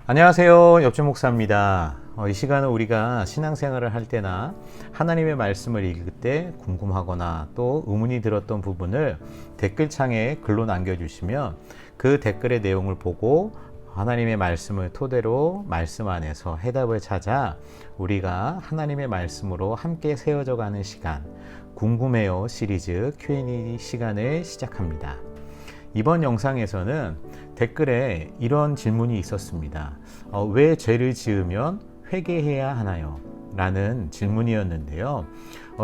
안녕하세요. 옆집 목사입니다. 이 시간은 우리가 신앙생활을 할 때나 하나님의 말씀을 읽을 때 궁금하거나 또 의문이 들었던 부분을 댓글창에 글로 남겨주시면 그 댓글의 내용을 보고 하나님의 말씀을 토대로 말씀 안에서 해답을 찾아 우리가 하나님의 말씀으로 함께 세워져 가는 시간, 궁금해요 시리즈 Q&A 시간을 시작합니다. 이번 영상에서는 댓글에 이런 질문이 있었습니다. 왜 죄를 지으면 회개해야 하나요? 라는 질문이었는데요.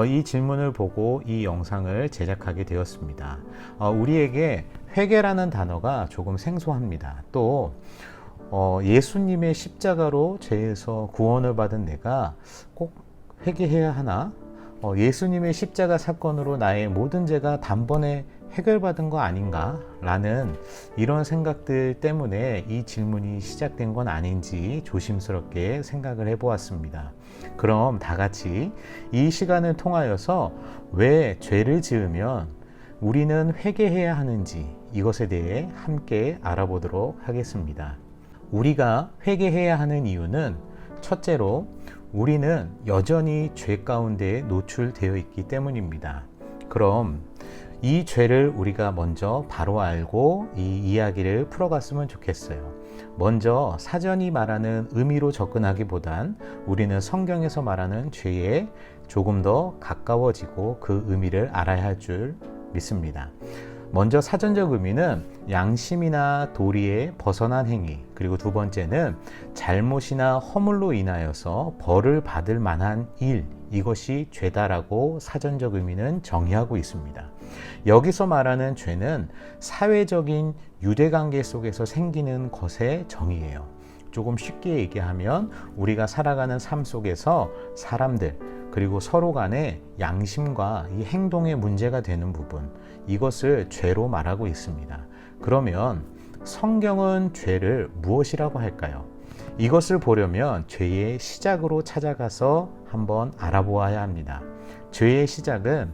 이 질문을 보고 이 영상을 제작하게 되었습니다. 우리에게 회개라는 단어가 조금 생소합니다. 또 예수님의 십자가로 죄에서 구원을 받은 내가 꼭 회개해야 하나? 예수님의 십자가 사건으로 나의 모든 죄가 단번에 해결받은 거 아닌가? 라는 이런 생각들 때문에 이 질문이 시작된 건 아닌지 조심스럽게 생각을 해보았습니다. 그럼 다 같이 이 시간을 통하여서 왜 죄를 지으면 우리는 회개해야 하는지 이것에 대해 함께 알아보도록 하겠습니다. 우리가 회개해야 하는 이유는 첫째로 우리는 여전히 죄 가운데 노출되어 있기 때문입니다. 그럼 이 죄를 우리가 먼저 바로 알고 이 이야기를 풀어갔으면 좋겠어요. 먼저 사전이 말하는 의미로 접근하기보단 우리는 성경에서 말하는 죄에 조금 더 가까워지고 그 의미를 알아야 할 줄 믿습니다. 먼저 사전적 의미는 양심이나 도리에 벗어난 행위, 그리고 두 번째는 잘못이나 허물로 인하여서 벌을 받을 만한 일, 이것이 죄다라고 사전적 의미는 정의하고 있습니다. 여기서 말하는 죄는 사회적인 유대관계 속에서 생기는 것의 정의예요. 조금 쉽게 얘기하면 우리가 살아가는 삶 속에서 사람들 그리고 서로 간의 양심과 이 행동에 문제가 되는 부분, 이것을 죄로 말하고 있습니다. 그러면 성경은 죄를 무엇이라고 할까요? 이것을 보려면 죄의 시작으로 찾아가서 한번 알아보아야 합니다. 죄의 시작은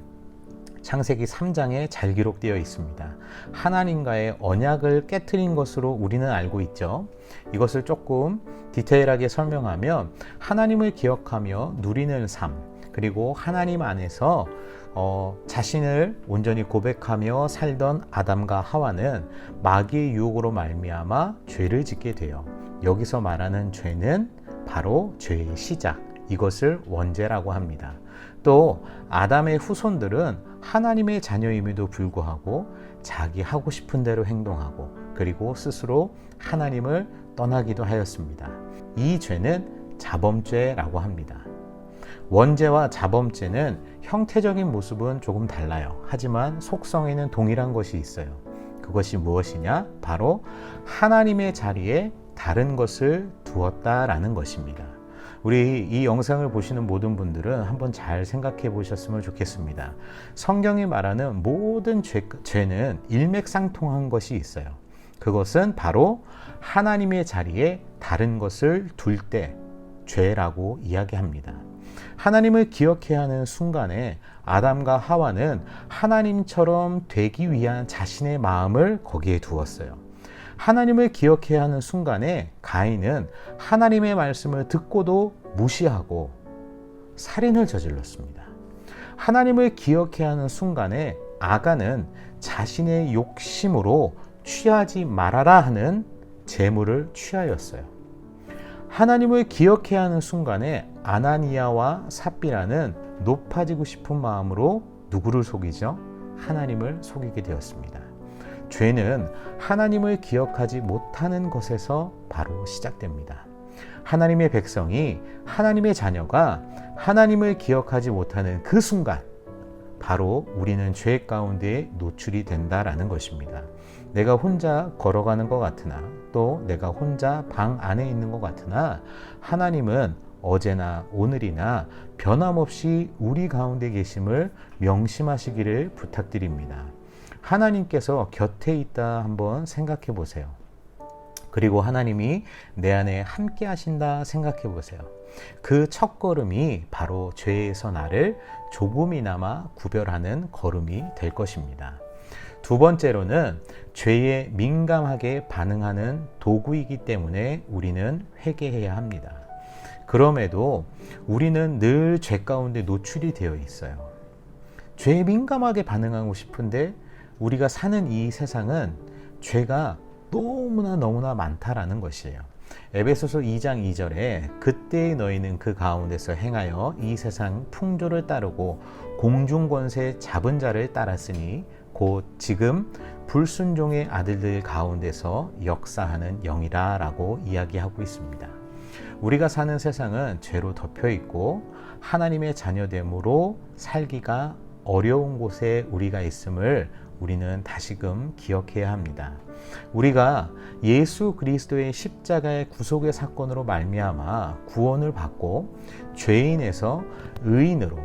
창세기 3장에 잘 기록되어 있습니다. 하나님과의 언약을 깨트린 것으로 우리는 알고 있죠. 이것을 조금 디테일하게 설명하면 하나님을 기억하며 누리는 삶, 그리고 하나님 안에서 자신을 온전히 고백하며 살던 아담과 하와는 마귀의 유혹으로 말미암아 죄를 짓게 돼요. 여기서 말하는 죄는 바로 죄의 시작, 이것을 원죄라고 합니다. 또 아담의 후손들은 하나님의 자녀임에도 불구하고 자기 하고 싶은 대로 행동하고 그리고 스스로 하나님을 떠나기도 하였습니다. 이 죄는 자범죄라고 합니다. 원죄와 자범죄는 형태적인 모습은 조금 달라요. 하지만 속성에는 동일한 것이 있어요. 그것이 무엇이냐? 바로 하나님의 자리에 다른 것을 두었다라는 것입니다. 우리 이 영상을 보시는 모든 분들은 한번 잘 생각해 보셨으면 좋겠습니다. 성경이 말하는 모든 죄는 일맥상통한 것이 있어요. 그것은 바로 하나님의 자리에 다른 것을 둘 때 죄라고 이야기합니다. 하나님을 기억해야 하는 순간에 아담과 하와는 하나님처럼 되기 위한 자신의 마음을 거기에 두었어요. 하나님을 기억해야 하는 순간에 가인은 하나님의 말씀을 듣고도 무시하고 살인을 저질렀습니다. 하나님을 기억해야 하는 순간에 아간은 자신의 욕심으로 취하지 말아라 하는 재물을 취하였어요. 하나님을 기억해야 하는 순간에 아나니아와 삽비라는 높아지고 싶은 마음으로 누구를 속이죠? 하나님을 속이게 되었습니다. 죄는 하나님을 기억하지 못하는 것에서 바로 시작됩니다. 하나님의 백성이, 하나님의 자녀가 하나님을 기억하지 못하는 그 순간, 바로 우리는 죄 가운데 노출이 된다라는 것입니다. 내가 혼자 걸어가는 것 같으나 또 내가 혼자 방 안에 있는 것 같으나 하나님은 어제나 오늘이나 변함없이 우리 가운데 계심을 명심하시기를 부탁드립니다. 하나님께서 곁에 있다 한번 생각해 보세요. 그리고 하나님이 내 안에 함께 하신다 생각해 보세요. 그 첫걸음이 바로 죄에서 나를 조금이나마 구별하는 걸음이 될 것입니다. 두 번째로는 죄에 민감하게 반응하는 도구이기 때문에 우리는 회개해야 합니다. 그럼에도 우리는 늘 죄 가운데 노출이 되어 있어요. 죄에 민감하게 반응하고 싶은데 우리가 사는 이 세상은 죄가 너무나 많다라는 것이에요. 에베소서 2장 2절에 그때의 너희는 그 가운데서 행하여 이 세상 풍조를 따르고 공중권세 잡은 자를 따랐으니 곧 지금 불순종의 아들들 가운데서 역사하는 영이라 라고 이야기하고 있습니다. 우리가 사는 세상은 죄로 덮여 있고 하나님의 자녀됨으로 살기가 어려운 곳에 우리가 있음을 우리는 다시금 기억해야 합니다. 우리가 예수 그리스도의 십자가의 구속의 사건으로 말미암아 구원을 받고 죄인에서 의인으로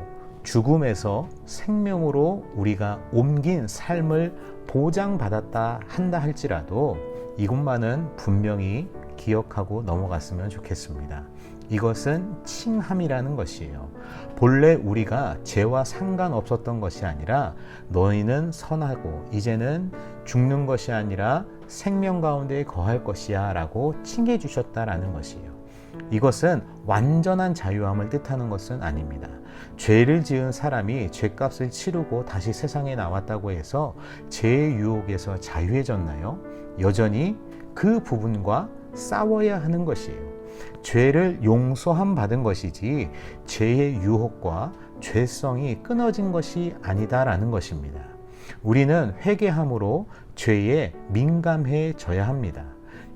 죽음에서 생명으로 우리가 옮긴 삶을 보장받았다 한다 할지라도 이것만은 분명히 기억하고 넘어갔으면 좋겠습니다. 이것은 칭함이라는 것이에요. 본래 우리가 죄와 상관없었던 것이 아니라 너희는 선하고 이제는 죽는 것이 아니라 생명 가운데 거할 것이야 라고 칭해 주셨다라는 것이에요. 이것은 완전한 자유함을 뜻하는 것은 아닙니다. 죄를 지은 사람이 죄값을 치르고 다시 세상에 나왔다고 해서 죄의 유혹에서 자유해졌나요? 여전히 그 부분과 싸워야 하는 것이에요. 죄를 용서함 받은 것이지 죄의 유혹과 죄성이 끊어진 것이 아니다라는 것입니다. 우리는 회개함으로 죄에 민감해져야 합니다.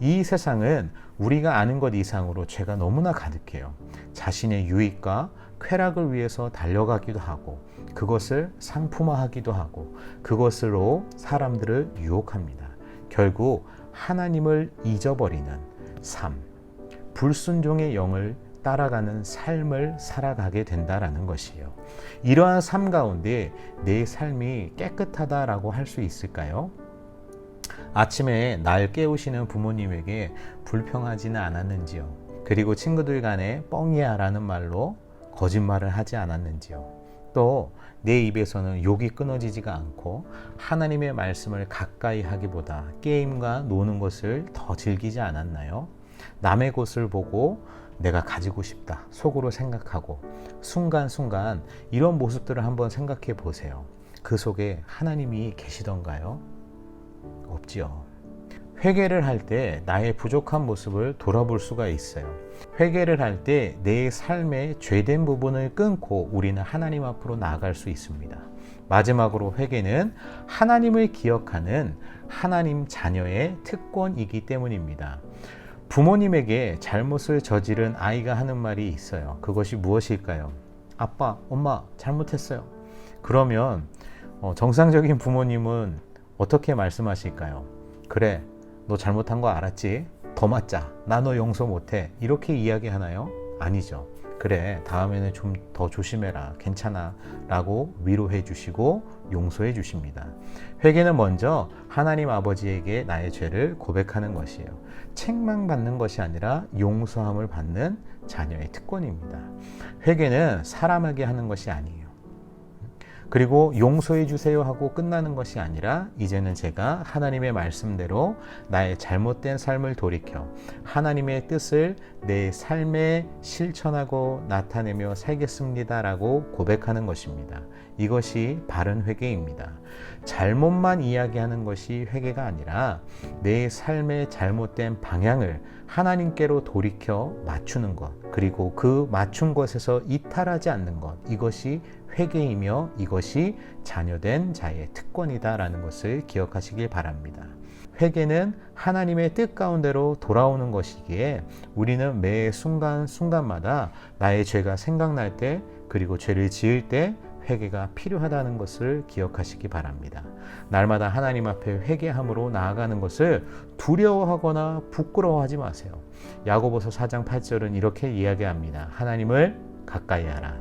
이 세상은 우리가 아는 것 이상으로 죄가 너무나 가득해요. 자신의 유익과 쾌락을 위해서 달려가기도 하고 그것을 상품화하기도 하고 그것으로 사람들을 유혹합니다. 결국 하나님을 잊어버리는 삶, 불순종의 영을 따라가는 삶을 살아가게 된다라는 것이에요. 이러한 삶 가운데 내 삶이 깨끗하다라고 할 수 있을까요? 아침에 날 깨우시는 부모님에게 불평하지는 않았는지요? 그리고 친구들 간에 뻥이야 라는 말로 거짓말을 하지 않았는지요? 또 내 입에서는 욕이 끊어지지가 않고 하나님의 말씀을 가까이 하기보다 게임과 노는 것을 더 즐기지 않았나요? 남의 것을 보고 내가 가지고 싶다 속으로 생각하고 순간순간 이런 모습들을 한번 생각해 보세요. 그 속에 하나님이 계시던가요? 없지요. 회개를 할 때 나의 부족한 모습을 돌아볼 수가 있어요. 회개를 할 때 내 삶의 죄된 부분을 끊고 우리는 하나님 앞으로 나아갈 수 있습니다. 마지막으로 회개는 하나님을 기억하는 하나님 자녀의 특권이기 때문입니다. 부모님에게 잘못을 저지른 아이가 하는 말이 있어요. 그것이 무엇일까요? 아빠, 엄마 잘못했어요. 그러면 정상적인 부모님은 어떻게 말씀하실까요? 그래, 너 잘못한 거 알았지? 더 맞자. 나 너 용서 못해. 이렇게 이야기하나요? 아니죠. 그래, 다음에는 좀 더 조심해라. 괜찮아. 라고 위로해 주시고 용서해 주십니다. 회개는 먼저 하나님 아버지에게 나의 죄를 고백하는 것이에요. 책망받는 것이 아니라 용서함을 받는 자녀의 특권입니다. 회개는 사람에게 하는 것이 아니에요. 그리고 용서해 주세요 하고 끝나는 것이 아니라 이제는 제가 하나님의 말씀대로 나의 잘못된 삶을 돌이켜 하나님의 뜻을 내 삶에 실천하고 나타내며 살겠습니다라고 고백하는 것입니다. 이것이 바른 회개입니다. 잘못만 이야기하는 것이 회개가 아니라 내 삶의 잘못된 방향을 하나님께로 돌이켜 맞추는 것, 그리고 그 맞춘 것에서 이탈하지 않는 것, 이것이 회개이며 이것이 자녀된 자의 특권이다라는 것을 기억하시길 바랍니다. 회개는 하나님의 뜻 가운데로 돌아오는 것이기에 우리는 매 순간순간마다 나의 죄가 생각날 때 그리고 죄를 지을 때 회개가 필요하다는 것을 기억하시기 바랍니다. 날마다 하나님 앞에 회개함으로 나아가는 것을 두려워하거나 부끄러워하지 마세요. 야고보서 4장 8절은 이렇게 이야기합니다. 하나님을 가까이 하라.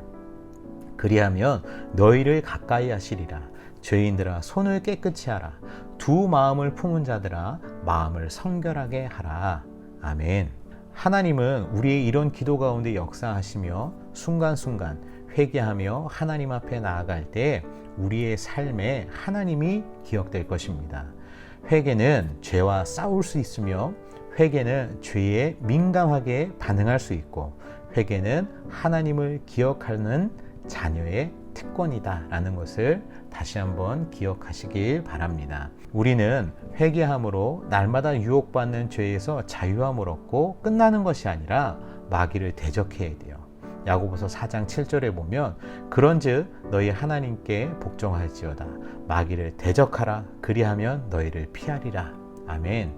그리하면 너희를 가까이 하시리라. 죄인들아 손을 깨끗이 하라. 두 마음을 품은 자들아 마음을 성결하게 하라. 아멘. 하나님은 우리의 이런 기도 가운데 역사하시며 순간순간 회개하며 하나님 앞에 나아갈 때 우리의 삶에 하나님이 기억될 것입니다. 회개는 죄와 싸울 수 있으며 회개는 죄에 민감하게 반응할 수 있고 회개는 하나님을 기억하는 자녀의 특권이다라는 것을 다시 한번 기억하시길 바랍니다. 우리는 회개함으로 날마다 유혹받는 죄에서 자유함을 얻고 끝나는 것이 아니라 마귀를 대적해야 돼요. 야고보서 4장 7절에 보면 그런즉 너희 하나님께 복종할지어다 마귀를 대적하라 그리하면 너희를 피하리라. 아멘.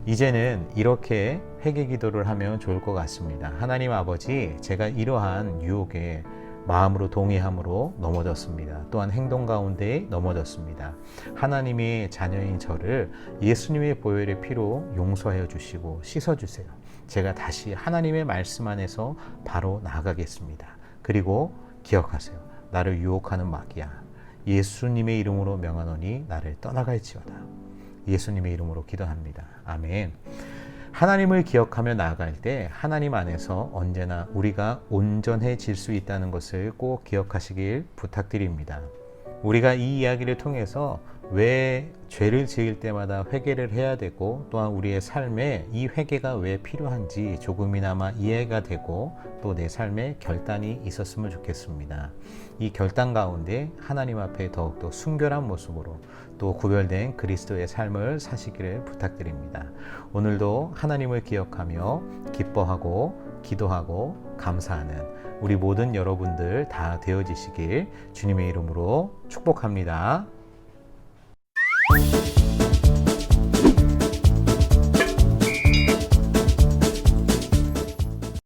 이제는 이렇게 회개 기도를 하면 좋을 것 같습니다. 하나님 아버지, 제가 이러한 유혹에 마음으로 동의함으로 넘어졌습니다. 또한 행동 가운데 넘어졌습니다. 하나님의 자녀인 저를 예수님의 보혈의 피로 용서하여 주시고 씻어주세요. 제가 다시 하나님의 말씀 안에서 바로 나아가겠습니다. 그리고 기억하세요. 나를 유혹하는 마귀야. 예수님의 이름으로 명하노니 나를 떠나갈지어다. 예수님의 이름으로 기도합니다. 아멘. 하나님을 기억하며 나아갈 때 하나님 안에서 언제나 우리가 온전해질 수 있다는 것을 꼭 기억하시길 부탁드립니다. 우리가 이 이야기를 통해서 왜 죄를 지을 때마다 회개를 해야 되고 또한 우리의 삶에 이 회개가 왜 필요한지 조금이나마 이해가 되고 또 내 삶에 결단이 있었으면 좋겠습니다. 이 결단 가운데 하나님 앞에 더욱더 순결한 모습으로 또 구별된 그리스도의 삶을 사시기를 부탁드립니다. 오늘도 하나님을 기억하며 기뻐하고 기도하고 감사하는 우리 모든 여러분들 다 되어지시길 주님의 이름으로 축복합니다.